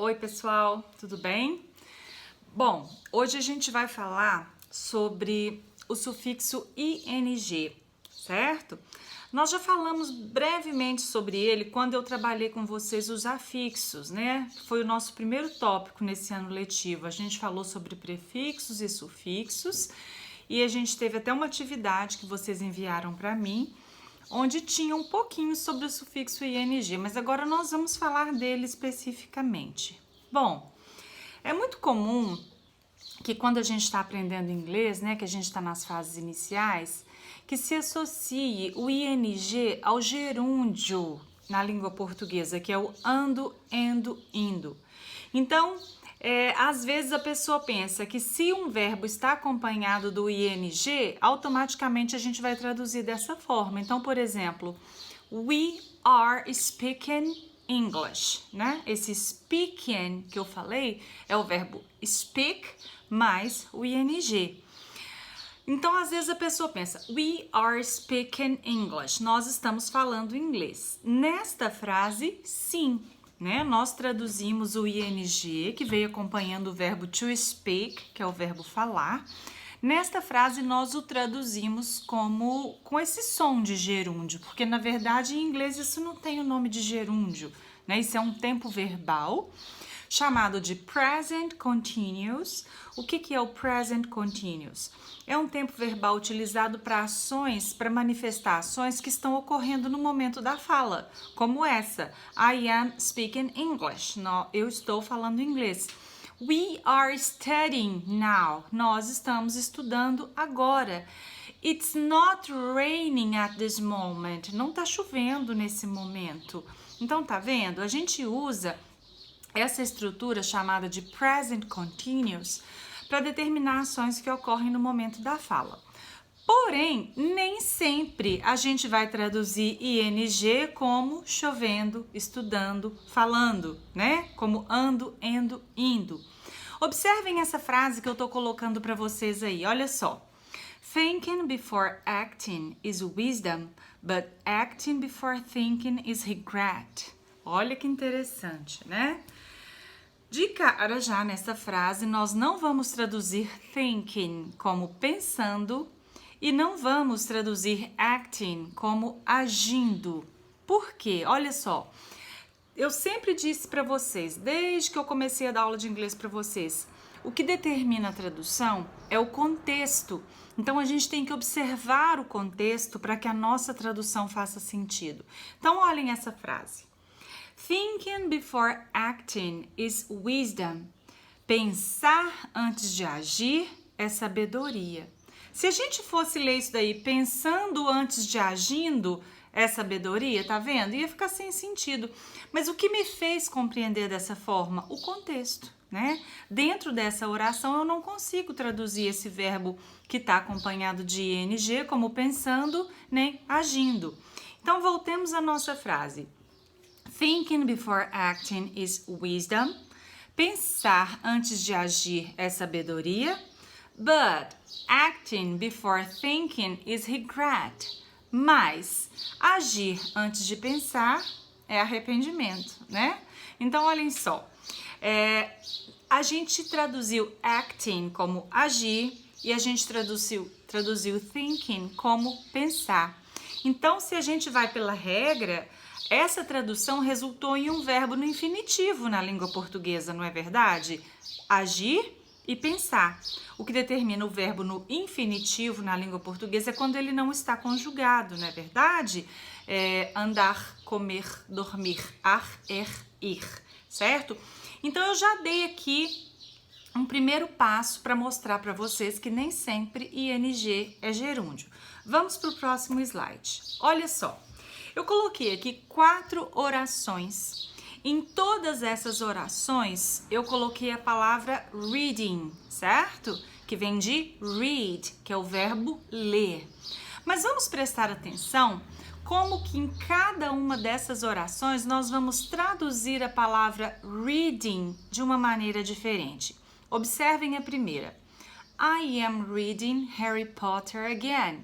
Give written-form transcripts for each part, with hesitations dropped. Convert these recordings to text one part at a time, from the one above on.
Oi, pessoal, tudo bem? Bom, hoje a gente vai falar sobre o sufixo ing, certo? Nós já falamos brevemente sobre ele quando eu trabalhei com vocês os afixos, né? Foi o nosso primeiro tópico nesse ano letivo. A gente falou sobre prefixos e sufixos e a gente teve até uma atividade que vocês enviaram para mim, onde tinha um pouquinho sobre o sufixo ing, mas agora nós vamos falar dele especificamente. Bom, é muito comum que quando a gente está aprendendo inglês, né, que a gente está nas fases iniciais, que se associe o ing ao gerúndio na língua portuguesa, que é o ando, endo, indo. Então, às vezes a pessoa pensa que se um verbo está acompanhado do ing, automaticamente a gente vai traduzir dessa forma. Então, por exemplo, we are speaking English, né? Esse speaking que eu falei é o verbo speak mais o ing. Então, às vezes a pessoa pensa, we are speaking English, nós estamos falando inglês. Nesta frase, sim, né? Nós traduzimos o ing, que veio acompanhando o verbo to speak, que é o verbo falar. Nesta frase, nós o traduzimos com esse som de gerúndio, porque, na verdade, em inglês isso não tem o nome de gerúndio, né? Isso é um tempo verbal chamado de present continuous. O que é o present continuous? É um tempo verbal utilizado para ações, para manifestar ações que estão ocorrendo no momento da fala, como essa, I am speaking English, eu estou falando inglês. We are studying now, nós estamos estudando agora. It's not raining at this moment, não está chovendo nesse momento. Então, tá vendo? A gente usa essa estrutura chamada de present continuous para determinar ações que ocorrem no momento da fala. Porém, nem sempre a gente vai traduzir ing como chovendo, estudando, falando, né? Como ando, endo, indo. Observem essa frase que eu tô colocando para vocês aí, olha só. Thinking before acting is wisdom, but acting before thinking is regret. Olha que interessante, né? De cara já nessa frase, nós não vamos traduzir thinking como pensando e não vamos traduzir acting como agindo. Por quê? Olha só, eu sempre disse para vocês, desde que eu comecei a dar aula de inglês para vocês, o que determina a tradução é o contexto. Então, a gente tem que observar o contexto para que a nossa tradução faça sentido. Então, olhem essa frase. Thinking before acting is wisdom. Pensar antes de agir é sabedoria. Se a gente fosse ler isso daí pensando antes de agindo, é sabedoria, tá vendo? Ia ficar sem sentido. Mas o que me fez compreender dessa forma? O contexto, né? Dentro dessa oração eu não consigo traduzir esse verbo que está acompanhado de ing como pensando nem agindo. Então voltemos à nossa frase. Thinking before acting is wisdom. Pensar antes de agir é sabedoria. But acting before thinking is regret. Mas agir antes de pensar é arrependimento, né? Então, olhem só. A gente traduziu acting como agir e a gente traduziu thinking como pensar. Então, se a gente vai pela regra, essa tradução resultou em um verbo no infinitivo na língua portuguesa, não é verdade? Agir e pensar. O que determina o verbo no infinitivo na língua portuguesa é quando ele não está conjugado, não é verdade? Andar, comer, dormir, ir, certo? Então, eu já dei aqui um primeiro passo para mostrar para vocês que nem sempre ing é gerúndio. Vamos para o próximo slide. Olha só. Eu coloquei aqui 4 orações. Em todas essas orações, eu coloquei a palavra reading, certo? Que vem de read, que é o verbo ler. Mas vamos prestar atenção como que em cada uma dessas orações nós vamos traduzir a palavra reading de uma maneira diferente. Observem a primeira. I am reading Harry Potter again.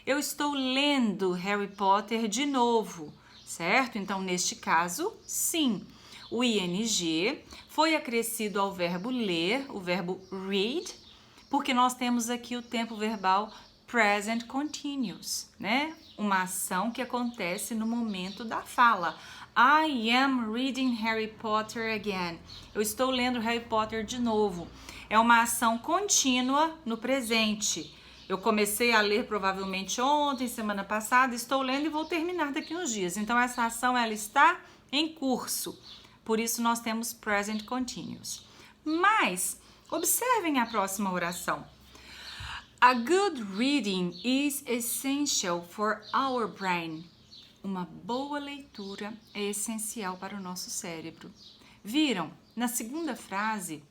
Eu estou lendo Harry Potter de novo, certo? Então, neste caso, sim. o ing foi acrescido ao verbo ler, o verbo read, porque nós temos aqui o tempo verbal present continuous, né? Uma ação que acontece no momento da fala. I am reading Harry Potter again. Eu estou lendo Harry Potter de novo. É uma ação contínua no presente. Eu comecei a ler provavelmente ontem, semana passada, estou lendo e vou terminar daqui uns dias. Então, essa ação ela está em curso. Por isso, nós temos present continuous. Mas, observem a próxima oração. A good reading is essential for our brain. Uma boa leitura é essencial para o nosso cérebro. Viram? Na segunda frase,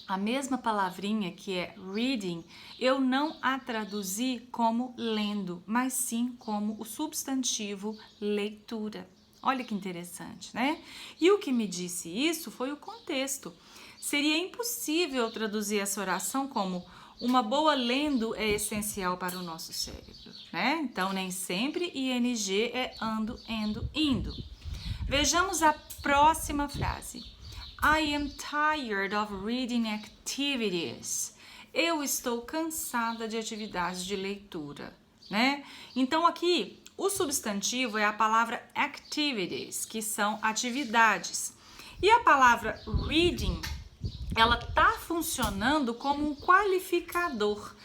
a mesma palavrinha que é reading, eu não a traduzi como lendo, mas sim como o substantivo leitura. Olha que interessante, né? E o que me disse isso foi o contexto. Seria impossível traduzir essa oração como uma boa lendo é essencial para o nosso cérebro, né? Então, nem sempre ing é ando, endo, indo. Vejamos a próxima frase. I am tired of reading activities. Eu estou cansada de atividades de leitura, né? Então, aqui, o substantivo é a palavra activities, que são atividades. E a palavra reading, ela está funcionando como um qualificador,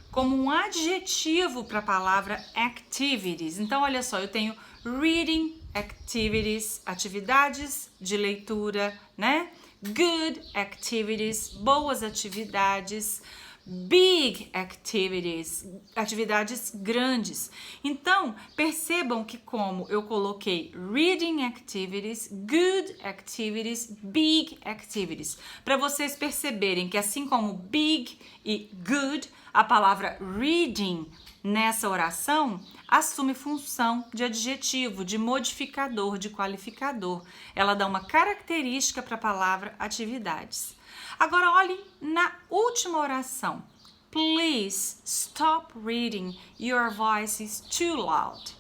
como um adjetivo para a palavra activities. Então, olha só, eu tenho reading activities, atividades de leitura, né? Good activities, boas atividades. Big activities, atividades grandes. Então, percebam que como eu coloquei reading activities, good activities, big activities, para vocês perceberem que assim como big e good, a palavra reading nessa oração assume função de adjetivo, de modificador, de qualificador. Ela dá uma característica para a palavra atividades. Agora, olhem na última oração. Please stop reading. Your voice is too loud.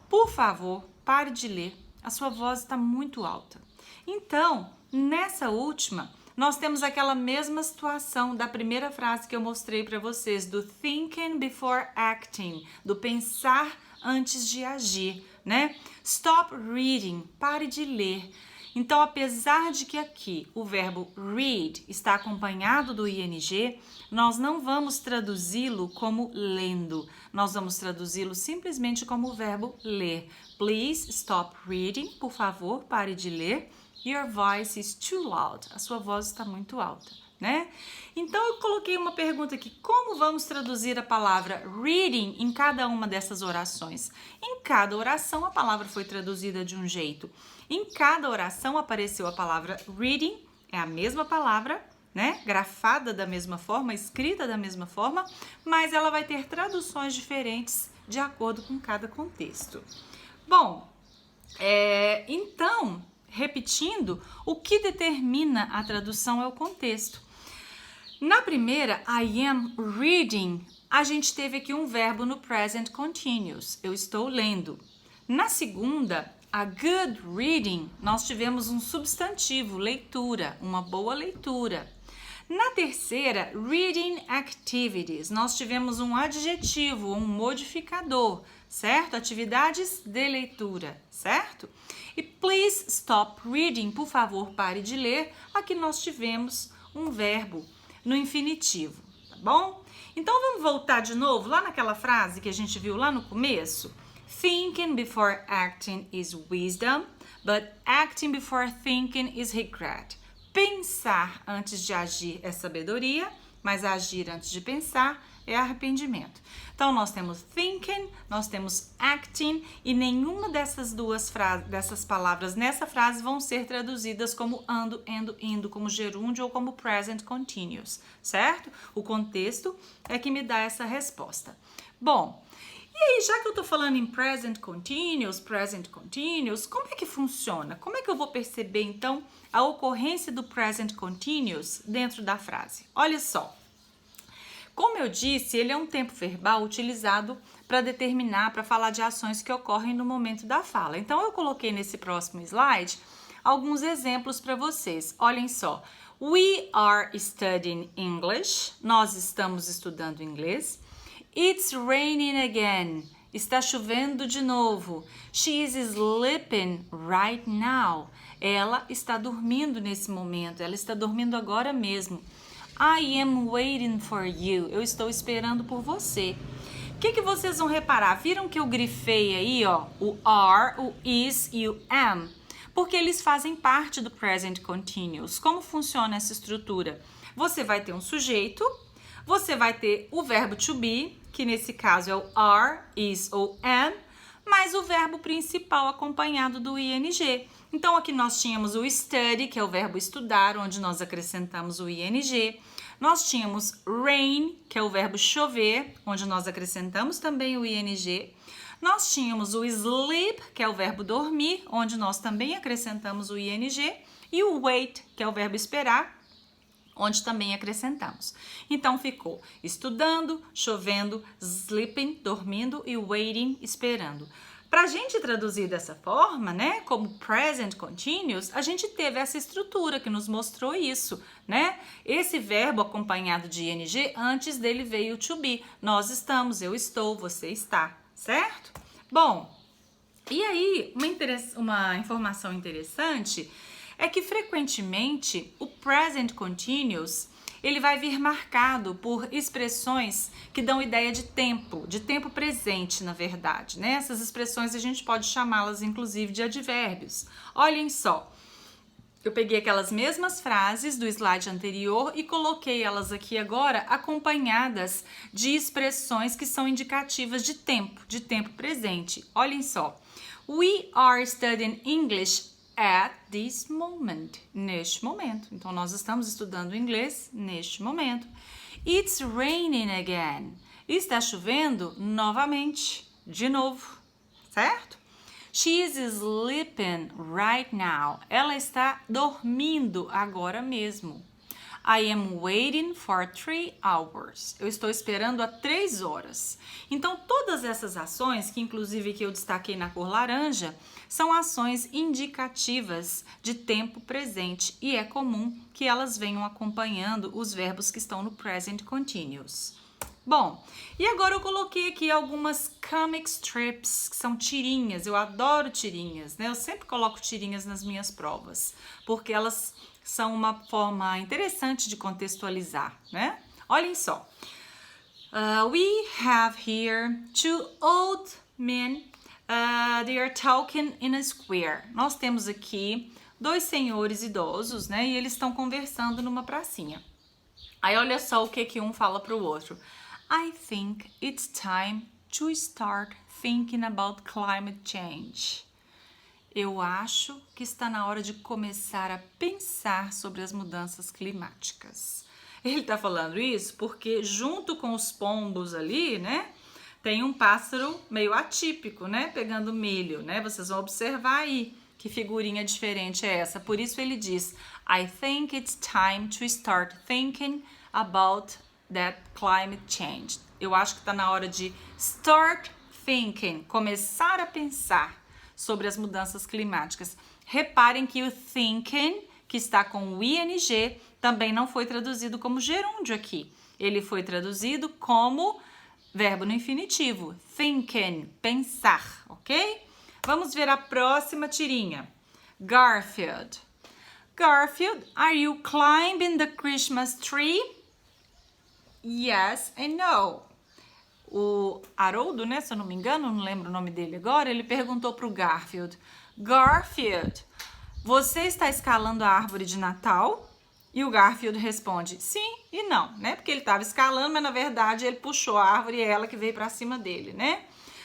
Por favor, pare de ler. A sua voz está muito alta. Então, nessa última, nós temos aquela mesma situação da primeira frase que eu mostrei para vocês, do thinking before acting, do pensar antes de agir, né? Stop reading. Pare de ler. Então, apesar de que aqui o verbo read está acompanhado do ing, nós não vamos traduzi-lo como lendo. Nós vamos traduzi-lo simplesmente como o verbo ler. Please stop reading. Por favor, pare de ler. Your voice is too loud. A sua voz está muito alta, né? Então, eu coloquei uma pergunta aqui. Como vamos traduzir a palavra reading em cada uma dessas orações? Em cada oração, a palavra foi traduzida de um jeito. Em cada oração apareceu a palavra reading, é a mesma palavra, né? Grafada da mesma forma, escrita da mesma forma, mas ela vai ter traduções diferentes de acordo com cada contexto. Bom, então, repetindo, o que determina a tradução é o contexto. Na primeira, I am reading, a gente teve aqui um verbo no present continuous, eu estou lendo. Na segunda, a good reading, nós tivemos um substantivo, leitura, uma boa leitura. Na terceira, reading activities, nós tivemos um adjetivo, um modificador, certo? Atividades de leitura, certo? E please stop reading, por favor, pare de ler. Aqui nós tivemos um verbo no infinitivo, tá bom? Então vamos voltar de novo lá naquela frase que a gente viu lá no começo? Thinking before acting is wisdom, but acting before thinking is regret. Pensar antes de agir é sabedoria, mas agir antes de pensar é arrependimento. Então, nós temos thinking, nós temos acting e nenhuma dessas dessas palavras nessa frase vão ser traduzidas como ando, endo, indo, como gerúndio ou como present continuous, certo? O contexto é que me dá essa resposta. Bom, e aí, já que eu tô falando em present continuous, como é que funciona? Como é que eu vou perceber, então, a ocorrência do present continuous dentro da frase? Olha só. Como eu disse, ele é um tempo verbal utilizado para determinar, para falar de ações que ocorrem no momento da fala. Então, eu coloquei nesse próximo slide alguns exemplos para vocês. Olhem só. We are studying English. Nós estamos estudando inglês. It's raining again. Está chovendo de novo. She is sleeping right now. Ela está dormindo nesse momento. Ela está dormindo agora mesmo. I am waiting for you. Eu estou esperando por você. O que vocês vão reparar? Viram que eu grifei aí, ó, o are, o is e o am? Porque eles fazem parte do present continuous. Como funciona essa estrutura? Você vai ter um sujeito, você vai ter o verbo to be, que nesse caso é o are, is ou am, mais o verbo principal acompanhado do ing. Então aqui nós tínhamos o study, que é o verbo estudar, onde nós acrescentamos o ing. Nós tínhamos rain, que é o verbo chover, onde nós acrescentamos também o ing. Nós tínhamos o sleep, que é o verbo dormir, onde nós também acrescentamos o ing. E o wait, que é o verbo esperar, onde também acrescentamos. Então ficou estudando, chovendo, sleeping, dormindo e waiting, esperando. Para a gente traduzir dessa forma, né, como present continuous, a gente teve essa estrutura que nos mostrou isso, né? Esse verbo acompanhado de ing, antes dele veio o to be. Nós estamos, eu estou, você está, certo? Bom, e aí, uma informação interessante é que frequentemente o present continuous ele vai vir marcado por expressões que dão ideia de tempo presente, na verdade, né? Essas expressões a gente pode chamá-las inclusive de advérbios. Olhem só, eu peguei aquelas mesmas frases do slide anterior e coloquei elas aqui agora acompanhadas de expressões que são indicativas de tempo presente. Olhem só, we are studying English at this moment, neste momento. Então, nós estamos estudando inglês neste momento. It's raining again. Está chovendo novamente, de novo, certo? She is sleeping right now. Ela está dormindo agora mesmo. I am waiting for 3 hours. Eu estou esperando há 3 horas. Então, todas essas ações, que inclusive que eu destaquei na cor laranja, são ações indicativas de tempo presente e é comum que elas venham acompanhando os verbos que estão no present continuous. Bom, e agora eu coloquei aqui algumas comic strips, que são tirinhas. Eu adoro tirinhas, né? Eu sempre coloco tirinhas nas minhas provas, porque elas são uma forma interessante de contextualizar, né? Olhem só. We have here 2 old men. They are talking in a square. Nós temos aqui 2 senhores idosos, né? E eles estão conversando numa pracinha. Aí olha só o que um fala para o outro. I think it's time to start thinking about climate change. Eu acho que está na hora de começar a pensar sobre as mudanças climáticas. Ele está falando isso porque junto com os pombos ali, né? Tem um pássaro meio atípico, né? Pegando milho, né? Vocês vão observar aí que figurinha diferente é essa. Por isso ele diz, I think it's time to start thinking about that climate change. Eu acho que está na hora de start thinking, começar a pensar sobre as mudanças climáticas. Reparem que o thinking, que está com o ing, também não foi traduzido como gerúndio aqui. Ele foi traduzido como verbo no infinitivo, thinking, pensar, ok? Vamos ver a próxima tirinha. Garfield. Garfield, are you climbing the Christmas tree? Yes and no. O Haroldo, né, se eu não me engano, não lembro o nome dele agora, ele perguntou para o Garfield, Garfield, você está escalando a árvore de Natal? E o Garfield responde, sim e não, né? Porque ele estava escalando, mas na verdade ele puxou a árvore e é ela que veio para cima dele, né?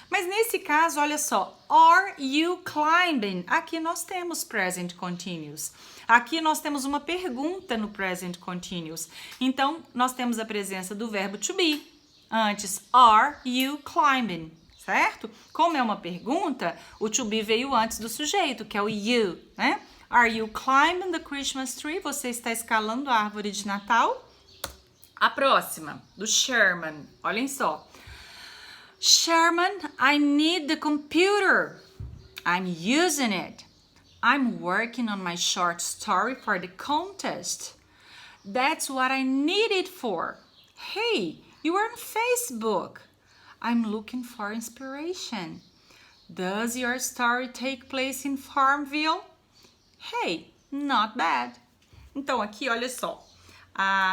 Mas nesse caso, olha só, are you climbing? Aqui nós temos present continuous. Aqui nós temos uma pergunta no present continuous. Então, nós temos a presença do verbo to be. Antes, are you climbing? Certo? Como é uma pergunta, o to be veio antes do sujeito, que é o you, né? Are you climbing the Christmas tree? Você está escalando a árvore de Natal? A próxima, do Sherman. Olhem só. Sherman, I need the computer. I'm using it. I'm working on my short story for the contest. That's what I need it for. Hey, you are on Facebook. I'm looking for inspiration. Does your story take place in Farmville? Hey, not bad. Então aqui, olha só.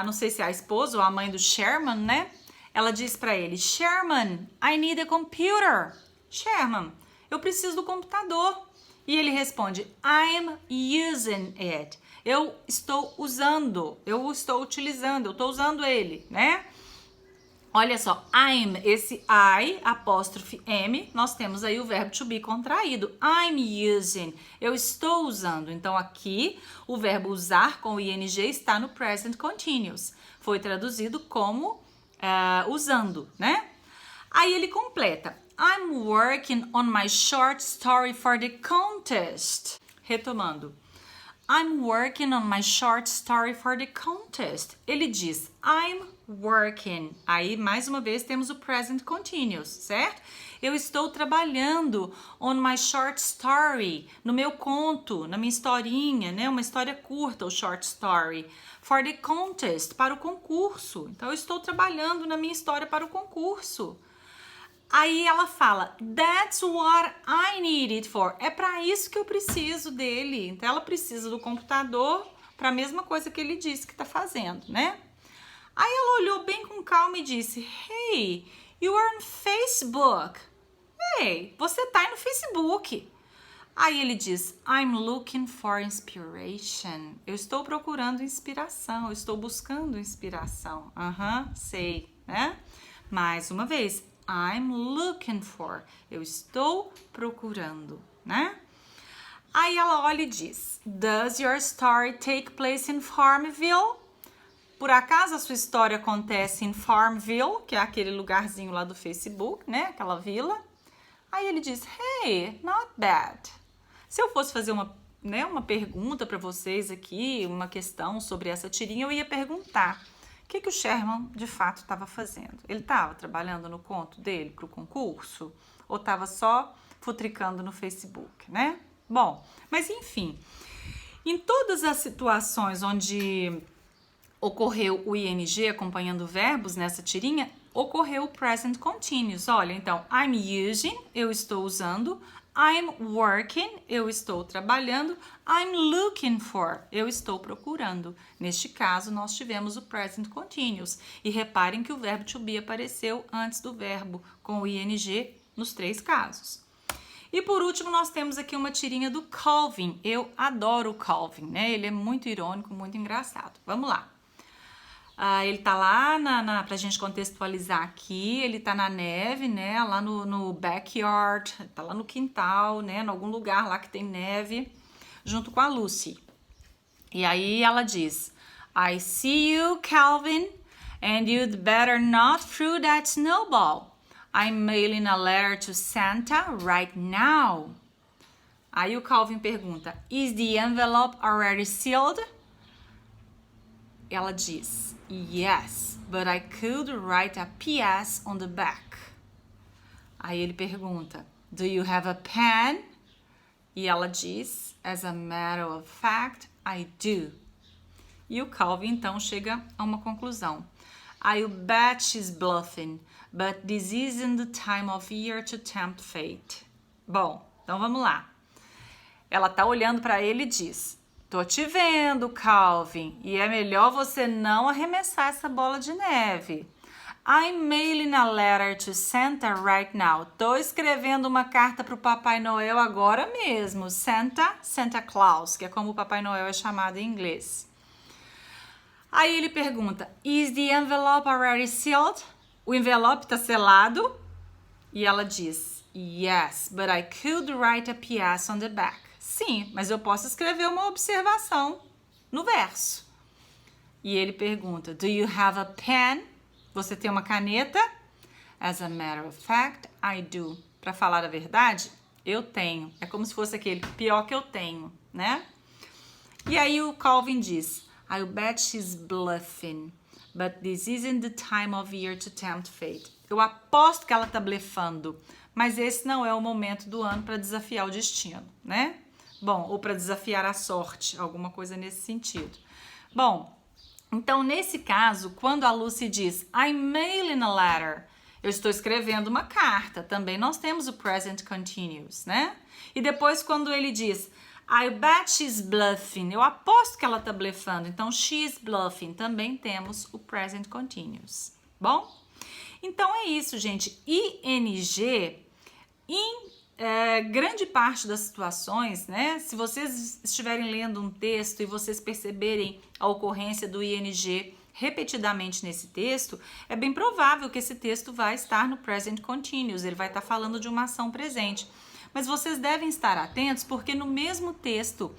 Não sei se é a esposa ou a mãe do Sherman, né? Ela diz para ele, Sherman, I need a computer. Sherman, eu preciso do computador. E ele responde, I'm using it. Eu estou usando, eu estou utilizando, eu estou usando ele, né? Olha só, I'm, esse I, apóstrofe M, nós temos aí o verbo to be contraído. I'm using, eu estou usando. Então aqui, o verbo usar com o ing está no present continuous. Foi traduzido como usando, né? Aí ele completa, I'm working on my short story for the contest. Retomando. I'm working on my short story for the contest. Ele diz, I'm working. Aí, mais uma vez, temos o present continuous, certo? Eu estou trabalhando on my short story, no meu conto, na minha historinha, né? Uma história curta, o short story. For the contest, para o concurso. Então, eu estou trabalhando na minha história para o concurso. Aí ela fala, that's what I need it for. É para isso que eu preciso dele. Então ela precisa do computador para a mesma coisa que ele disse que está fazendo, né? Aí ela olhou bem com calma e disse, hey, you are on Facebook. Hey, você tá aí no Facebook. Aí ele diz, I'm looking for inspiration. Eu estou procurando inspiração, eu estou buscando inspiração. Sei, né? Mais uma vez, I'm looking for. Eu estou procurando, né? Aí ela olha e diz, does your story take place in Farmville? Por acaso a sua história acontece em Farmville, que é aquele lugarzinho lá do Facebook, né? Aquela vila. Aí ele diz, hey, not bad. Se eu fosse fazer uma pergunta para vocês aqui, uma questão sobre essa tirinha, eu ia perguntar, o que o Sherman de fato estava fazendo? Ele estava trabalhando no conto dele para o concurso? Ou estava só futricando no Facebook, né? Bom, mas enfim, em todas as situações onde ocorreu o ing acompanhando verbos nessa tirinha, ocorreu o present continuous. Olha, então, I'm using, eu estou usando, I'm working, eu estou trabalhando, I'm looking for, eu estou procurando. Neste caso, nós tivemos o present continuous. E reparem que o verbo to be apareceu antes do verbo com o ing nos 3 casos. E por último, nós temos aqui uma tirinha do Calvin. Eu adoro o Calvin, né? Ele é muito irônico, muito engraçado. Vamos lá. Ele tá lá pra gente contextualizar aqui, ele tá na neve, né, lá no backyard, tá lá no quintal, né, em algum lugar lá que tem neve, junto com a Lucy. E aí ela diz, I see you, Calvin, and you'd better not throw that snowball. I'm mailing a letter to Santa right now. Aí o Calvin pergunta, is the envelope already sealed? Ela diz, yes, but I could write a PS on the back. Aí ele pergunta, do you have a pen? E ela diz, as a matter of fact, I do. E o Calvin então chega a uma conclusão. I'll bet she's bluffing, but this isn't the time of year to tempt fate. Bom, então vamos lá. Ela tá olhando para ele e diz, tô te vendo, Calvin, e é melhor você não arremessar essa bola de neve. I'm mailing a letter to Santa right now. Tô escrevendo uma carta pro Papai Noel agora mesmo. Santa Claus, que é como o Papai Noel é chamado em inglês. Aí ele pergunta, is the envelope already sealed? O envelope tá selado? E ela diz, yes, but I could write a PS on the back. Sim, mas eu posso escrever uma observação no verso. E ele pergunta, do you have a pen? Você tem uma caneta? As a matter of fact, I do. Para falar a verdade, eu tenho. É como se fosse aquele pior que eu tenho, né? E aí o Calvin diz, I'll bet she's bluffing, but this isn't the time of year to tempt fate. Eu aposto que ela tá blefando, mas esse não é o momento do ano para desafiar o destino, né? Bom, ou para desafiar a sorte, alguma coisa nesse sentido. Bom, então nesse caso, quando a Lucy diz I'm mailing a letter, eu estou escrevendo uma carta, também nós temos o present continuous, né? E depois quando ele diz I bet she's bluffing, eu aposto que ela tá blefando, então she's bluffing, também temos o present continuous, bom? Então é isso, gente, ing em grande parte das situações, né? Se vocês estiverem lendo um texto e vocês perceberem a ocorrência do ing repetidamente nesse texto, é bem provável que esse texto vai estar no present continuous, ele vai estar falando de uma ação presente. Mas vocês devem estar atentos porque no mesmo texto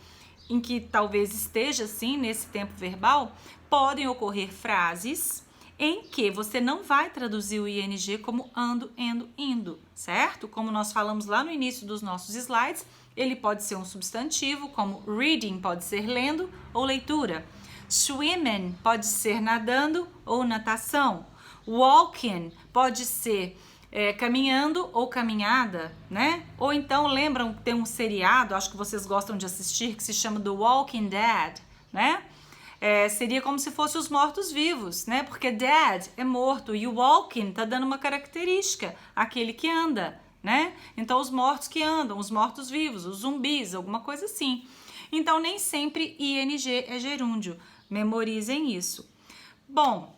em que talvez esteja assim nesse tempo verbal, podem ocorrer frases em que você não vai traduzir o ing como ando, indo, certo? Como nós falamos lá no início dos nossos slides, ele pode ser um substantivo, como reading pode ser lendo ou leitura. Swimming pode ser nadando ou natação. Walking pode ser caminhando ou caminhada, né? Ou então, lembram, tem um seriado, acho que vocês gostam de assistir, que se chama The Walking Dead, né? Seria como se fosse os mortos-vivos, né? Porque dead é morto e o walking tá dando uma característica, aquele que anda, né? Então, os mortos que andam, os mortos-vivos, os zumbis, alguma coisa assim. Então, nem sempre ing é gerúndio. Memorizem isso. Bom,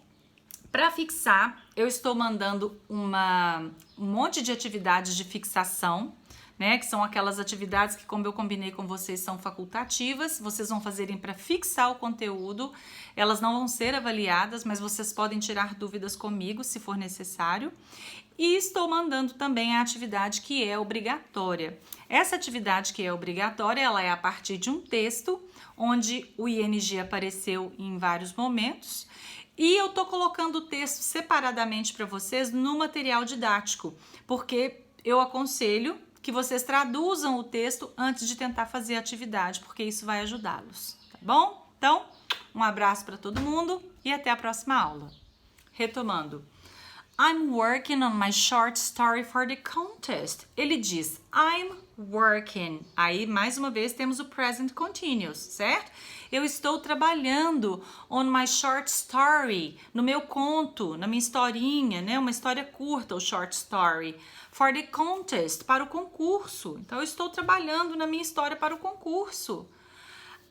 para fixar, eu estou mandando um monte de atividades de fixação, né, que são aquelas atividades que, como eu combinei com vocês, são facultativas, vocês vão fazerem para fixar o conteúdo, elas não vão ser avaliadas, mas vocês podem tirar dúvidas comigo, se for necessário. E estou mandando também a atividade que é obrigatória. Essa atividade que é obrigatória, ela é a partir de um texto, onde o ing apareceu em vários momentos, e eu tô colocando o texto separadamente para vocês no material didático, porque eu aconselho que vocês traduzam o texto antes de tentar fazer a atividade, porque isso vai ajudá-los, tá bom? Então, um abraço para todo mundo e até a próxima aula. Retomando. I'm working on my short story for the contest. Ele diz I'm working. Aí, mais uma vez, temos o present continuous, certo? Eu estou trabalhando on my short story, no meu conto, na minha historinha, né? Uma história curta, o short story. For the contest, para o concurso. Então, eu estou trabalhando na minha história para o concurso.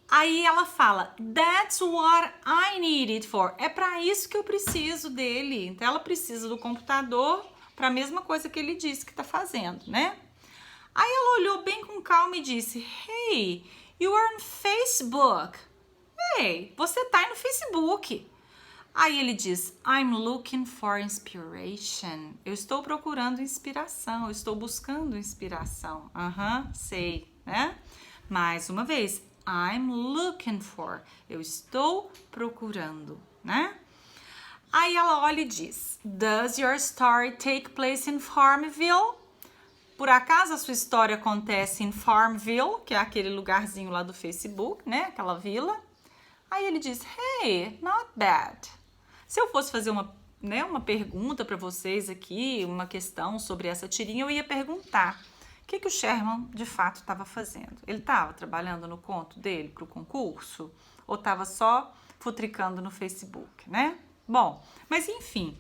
Aí ela fala, that's what I need it for. É para isso que eu preciso dele. Então, ela precisa do computador para a mesma coisa que ele disse que está fazendo, né? Aí ela olhou bem com calma e disse, hey, you are on Facebook. Hey, você tá aí no Facebook. Aí ele diz, I'm looking for inspiration. Eu estou procurando inspiração, eu estou buscando inspiração. Sei, né? Mais uma vez, I'm looking for. Eu estou procurando, né? Aí ela olha e diz, does your story take place in Farmville? Por acaso a sua história acontece em Farmville, que é aquele lugarzinho lá do Facebook, né? Aquela vila. Aí ele diz, hey, not bad. Se eu fosse fazer uma pergunta para vocês aqui, uma questão sobre essa tirinha, eu ia perguntar o que o Sherman de fato estava fazendo. Ele estava trabalhando no conto dele para o concurso? Ou estava só futricando no Facebook, né? Bom, mas enfim,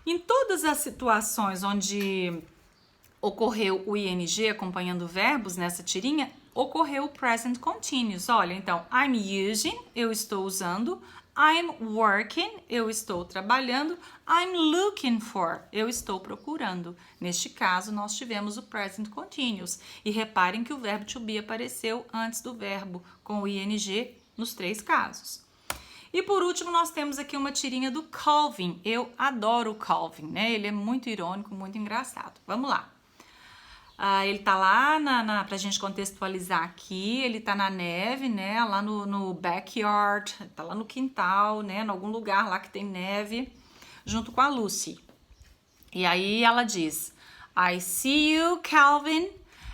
em todas as situações onde ocorreu o ing acompanhando verbos nessa tirinha, ocorreu o present continuous. Olha, então, I'm using, eu estou usando, I'm working, eu estou trabalhando, I'm looking for, eu estou procurando. Neste caso, nós tivemos o present continuous. E reparem que o verbo to be apareceu antes do verbo, com o ing nos 3 casos. E por último, nós temos aqui uma tirinha do Calvin. Eu adoro o Calvin, né? Ele é muito irônico, muito engraçado. Vamos lá. Ele tá lá, pra gente contextualizar aqui, ele tá na neve, né, lá no backyard, tá lá no quintal, né, em algum lugar lá que tem neve, junto com a Lucy. E aí ela diz, I see you, Calvin,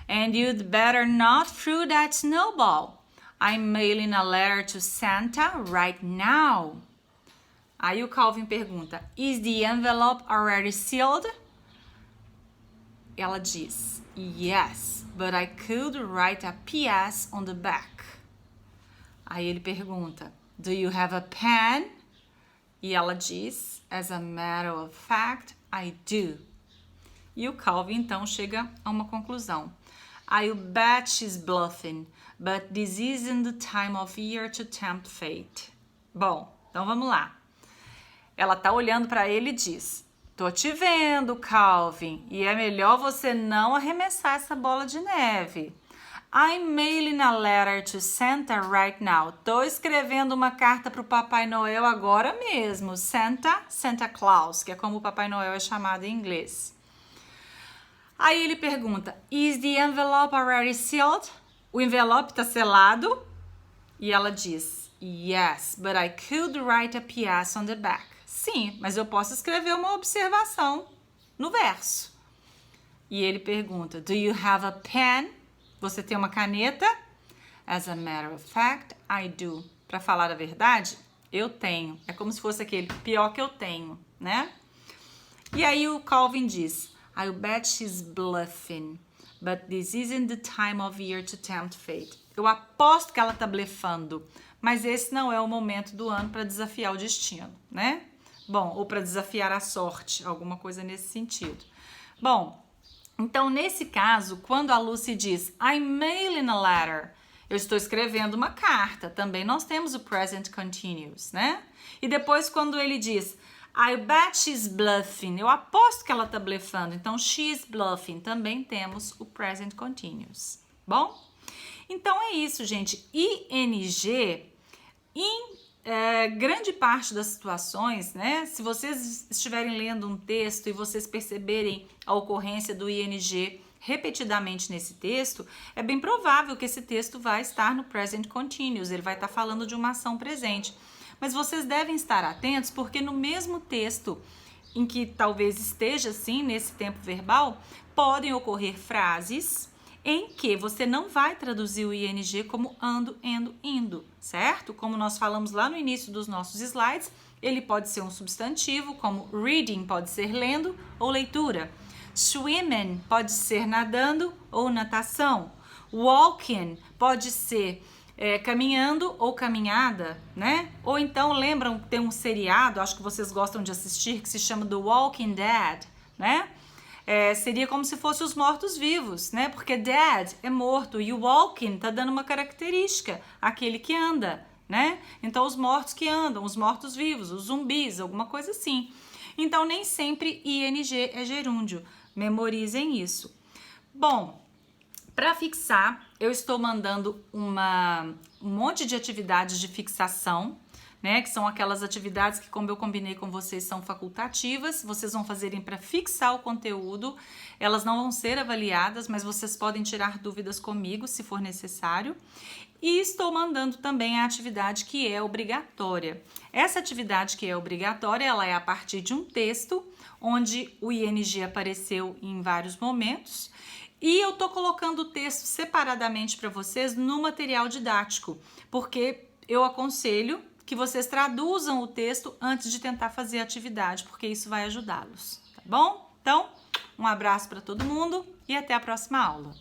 and you'd better not throw that snowball. I'm mailing a letter to Santa right now. Aí o Calvin pergunta, is the envelope already sealed? ela diz, yes, but I could write a PS on the back. Aí ele pergunta, do you have a pen? E ela diz, as a matter of fact, I do. E o Calvin então chega a uma conclusão. I'll bet she's bluffing, but this isn't the time of year to tempt fate. Bom, então vamos lá. Ela tá olhando para ele e diz, tô te vendo, Calvin, e é melhor você não arremessar essa bola de neve. I'm mailing a letter to Santa right now. Tô escrevendo uma carta pro Papai Noel agora mesmo. Santa Claus, que é como o Papai Noel é chamado em inglês. Aí ele pergunta, is the envelope already sealed? O envelope tá selado? E ela diz, yes, but I could write a PS on the back. Sim, mas eu posso escrever uma observação no verso. E ele pergunta, do you have a pen? Você tem uma caneta? As a matter of fact, I do. Para falar a verdade, eu tenho. É como se fosse aquele pior que eu tenho, né? E aí o Calvin diz, I'll bet she's bluffing, but this isn't the time of year to tempt fate. Eu aposto que ela tá blefando, mas esse não é o momento do ano para desafiar o destino, né? Bom, ou para desafiar a sorte, alguma coisa nesse sentido. Bom, então, nesse caso, quando a Lucy diz I'm mailing a letter, eu estou escrevendo uma carta, também nós temos o present continuous, né? E depois, quando ele diz I bet she's bluffing, eu aposto que ela está blefando, então she's bluffing, também temos o present continuous. Bom? Então, é isso, gente. ING, grande parte das situações, né? Se vocês estiverem lendo um texto e vocês perceberem a ocorrência do ING repetidamente nesse texto, é bem provável que esse texto vai estar no present continuous, ele vai estar falando de uma ação presente. Mas vocês devem estar atentos porque no mesmo texto em que talvez esteja assim, nesse tempo verbal, podem ocorrer frases em que você não vai traduzir o ING como ando, endo, indo, certo? Como nós falamos lá no início dos nossos slides, ele pode ser um substantivo, como reading pode ser lendo ou leitura. Swimming pode ser nadando ou natação. Walking pode ser caminhando ou caminhada, né? Ou então, lembram, tem um seriado, acho que vocês gostam de assistir, que se chama The Walking Dead, né? Seria como se fosse os mortos-vivos, né? Porque dead é morto e o walking tá dando uma característica, aquele que anda, né? Então, os mortos que andam, os mortos-vivos, os zumbis, alguma coisa assim. Então, nem sempre ING é gerúndio. Memorizem isso. Bom, para fixar, eu estou mandando um monte de atividades de fixação, né, que são aquelas atividades que, como eu combinei com vocês, são facultativas, vocês vão fazerem para fixar o conteúdo, elas não vão ser avaliadas, mas vocês podem tirar dúvidas comigo, se for necessário. E estou mandando também a atividade que é obrigatória. Essa atividade que é obrigatória, ela é a partir de um texto, onde o ING apareceu em vários momentos, e eu tô colocando o texto separadamente para vocês no material didático, porque eu aconselho que vocês traduzam o texto antes de tentar fazer a atividade, porque isso vai ajudá-los, tá bom? Então, um abraço para todo mundo e até a próxima aula.